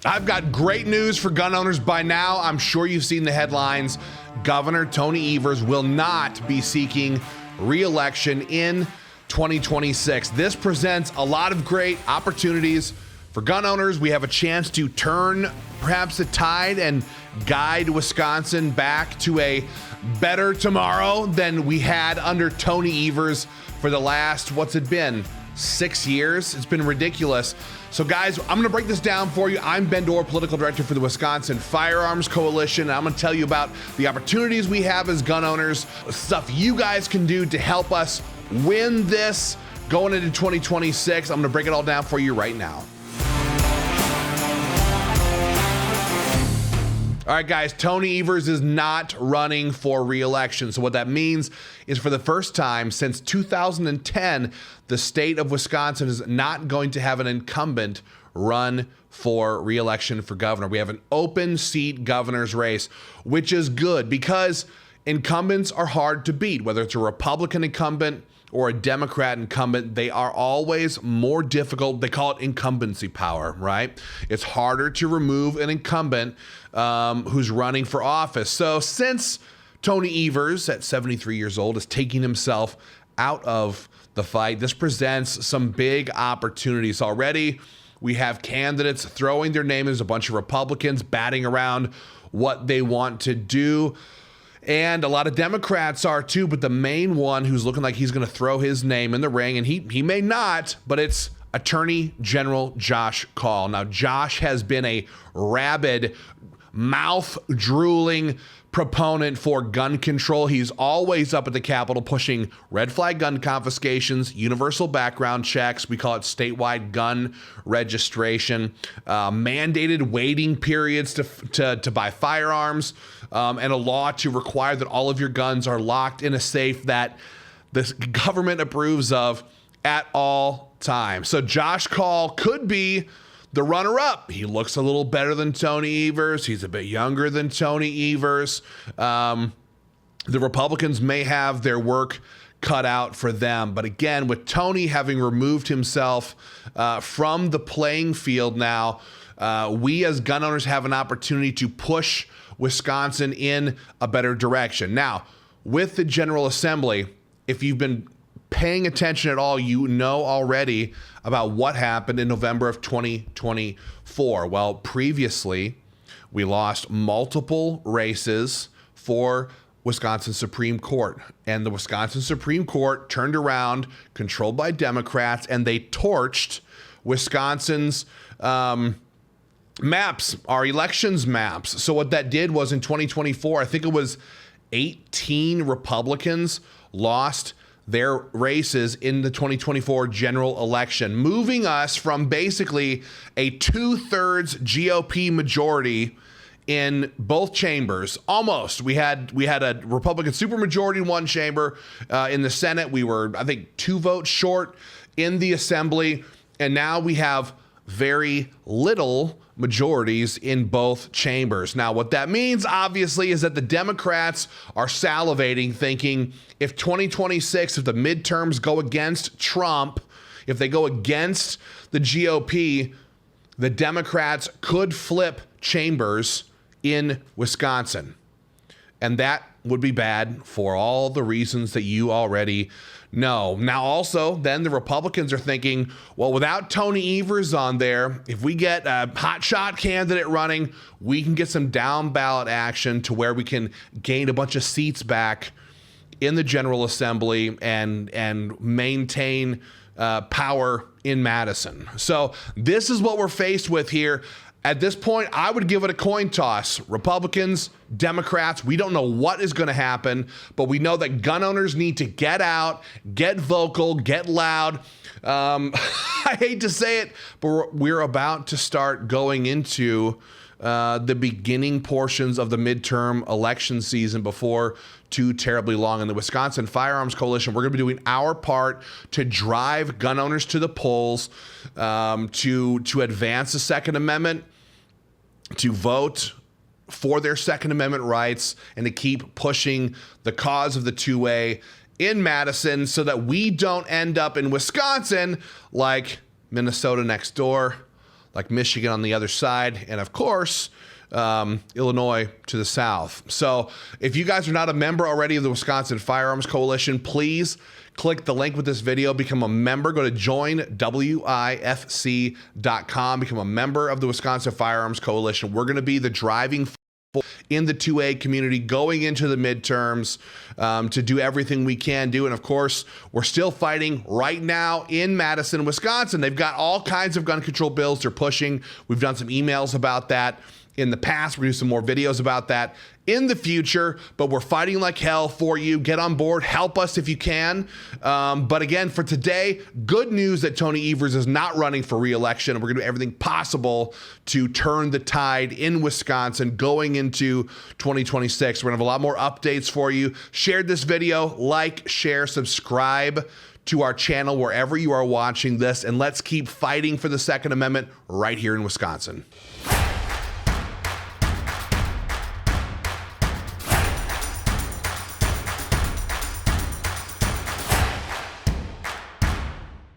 I've got great news for gun owners. By now, I'm sure you've seen the headlines. Governor Tony Evers will not be seeking re-election in 2026. This presents a lot of great opportunities for gun owners. We have a chance to turn perhaps the tide and guide Wisconsin back to a better tomorrow than we had under Tony Evers for the last, what's it been, 6 years? It's been ridiculous. So guys, I'm gonna break this down for you. I'm Ben Doerr, political director for the Wisconsin Firearms Coalition. And I'm gonna tell you about the opportunities we have as gun owners, stuff you guys can do to help us win this going into 2026. I'm gonna break it all down for you right now. All right, guys, Tony Evers is not running for re-election. So what that means is for the first time since 2010, the state of Wisconsin is not going to have an incumbent run for re-election for governor. We have an open seat governor's race, which is good because incumbents are hard to beat, whether it's a Republican incumbent or a Democrat incumbent. They are always more difficult. They call it incumbency power, right? It's harder to remove an incumbent who's running for office. So since Tony Evers at 73 years old is taking himself out of the fight, this presents some big opportunities already. We have candidates throwing their name as a bunch of Republicans batting around what they want to do. And a lot of Democrats are too, but the main one who's looking like he's going to throw his name in the ring, and he may not, but it's Attorney General Josh Kaul. Now, Josh has been a rabid, mouth-drooling proponent for gun control. He's always up at the Capitol pushing red flag gun confiscations, universal background checks, we call it statewide gun registration, mandated waiting periods to buy firearms, and a law to require that all of your guns are locked in a safe that the government approves of at all times. So Josh Kaul could be the runner-up. He looks a little better than Tony Evers. He's a bit younger than Tony Evers. The Republicans may have their work cut out for them. But again, with Tony having removed himself from the playing field now, we as gun owners have an opportunity to push Wisconsin in a better direction. Now, with the General Assembly, if you've been paying attention at all, you know already about what happened in November of 2024. Well, previously, we lost multiple races for Wisconsin Supreme Court. And the Wisconsin Supreme Court turned around, controlled by Democrats, and they torched Wisconsin's maps, our elections maps. So what that did was in 2024, I think it was 18 Republicans lost their races in the 2024 general election, moving us from basically a 2/3 GOP majority in both chambers. Almost. We had a Republican supermajority in one chamber. In the Senate, we were, I think, 2 votes short in the Assembly. And now we have very little majorities in both chambers. Now, what that means, obviously, is that the Democrats are salivating, thinking if 2026, if the midterms go against Trump, if they go against the GOP, the Democrats could flip chambers in Wisconsin. And that would be bad for all the reasons that you already know. Now, also, then the Republicans are thinking, well, without Tony Evers on there, if we get a hotshot candidate running, we can get some down ballot action to where we can gain a bunch of seats back in the General Assembly and maintain power in Madison. So this is what we're faced with here. At this point, I would give it a coin toss. Republicans, Democrats, we don't know what is going to happen, but we know that gun owners need to get out, get vocal, get loud. I hate to say it, but we're about to start going into the beginning portions of the midterm election season before too terribly long. In the Wisconsin Firearms Coalition, we're going to be doing our part to drive gun owners to the polls, to advance the Second Amendment, to vote for their Second Amendment rights, and to keep pushing the cause of the 2A in Madison so that we don't end up in Wisconsin like Minnesota next door, like Michigan on the other side, and of course, Illinois to the south. So if you guys are not a member already of the Wisconsin Firearms Coalition, please click the link with this video, become a member. Go to joinwifc.com, become a member of the Wisconsin Firearms Coalition. We're going to be the driving in the 2A community going into the midterms to do everything we can do. And of course, we're still fighting right now in Madison, Wisconsin. They've got all kinds of gun control bills they're pushing. We've done some emails about that in the past. We're going to do some more videos about that in the future, but we're fighting like hell for you. Get on board, help us if you can. But again, for today, good news that Tony Evers is not running for re-election. We're going to do everything possible to turn the tide in Wisconsin going into 2026. We're going to have a lot more updates for you. Share this video, like, share, subscribe to our channel wherever you are watching this, and let's keep fighting for the Second Amendment right here in Wisconsin.